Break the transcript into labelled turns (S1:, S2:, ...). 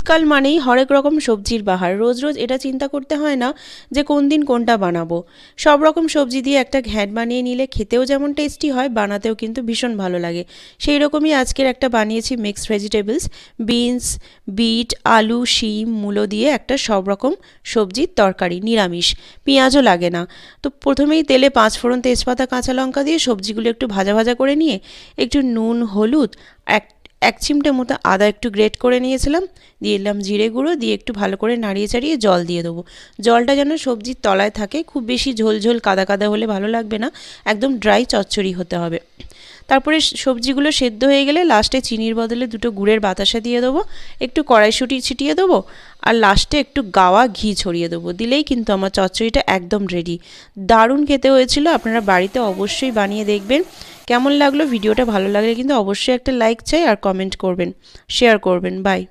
S1: শীতকাল মানেই হরেক রকম সবজির বাহার। রোজ রোজ এটা চিন্তা করতে হয় না যে কোন দিন কোনটা বানাবো। সব রকম সবজি দিয়ে একটা ঘ্যাট বানিয়ে নিলে খেতেও যেমন টেস্টি হয়, বানাতেও কিন্তু ভীষণ ভালো লাগে। সেই রকমই আজকের একটা বানিয়েছি মিক্সড ভেজিটেবলস, বিনস, বিট, আলু, শিম, মূলো দিয়ে একটা সব রকম সবজির তরকারি, নিরামিষ, পেঁয়াজও লাগে না। তো প্রথমেই তেলে 5 ফোড়ন, তেজপাতা, কাঁচা লঙ্কা দিয়ে সবজিগুলো একটু ভাজা ভাজা করে নিয়ে একটু নুন, হলুদ, এক চিমটে মতো আদা একটু গ্রেট করে নিয়েছিলাম, দিয়ে দিলাম জিরে গুঁড়ো, দিয়ে একটু ভালো করে নাড়িয়ে চাড়িয়ে জল দিয়ে দেবো। জলটা যেন সবজির তলায় থাকে, খুব বেশি ঝোল ঝোল কাদা কাদা হলে ভালো লাগবে না, একদম ড্রাই চচ্চড়ি হতে হবে। তারপরে সবজিগুলো সেদ্ধ হয়ে গেলে লাস্টে চিনির বদলে 2টো গুড়ের বাতাসা দিয়ে দেবো, একটু কড়াইশুঁটি ছিটিয়ে দেবো, আর লাস্টে একটু গাওয়া ঘি ছড়িয়ে দেবো। দিলেই কিন্তু আমার চচ্চড়িটা একদম রেডি। দারুণ খেতে হয়েছিল, আপনারা বাড়িতে অবশ্যই বানিয়ে দেখবেন। কেমন লাগলো ভিডিওটা? ভালো লাগলে কিন্তু অবশ্যই একটা লাইক চাই, আর কমেন্ট করবেন, শেয়ার করবেন। বাই।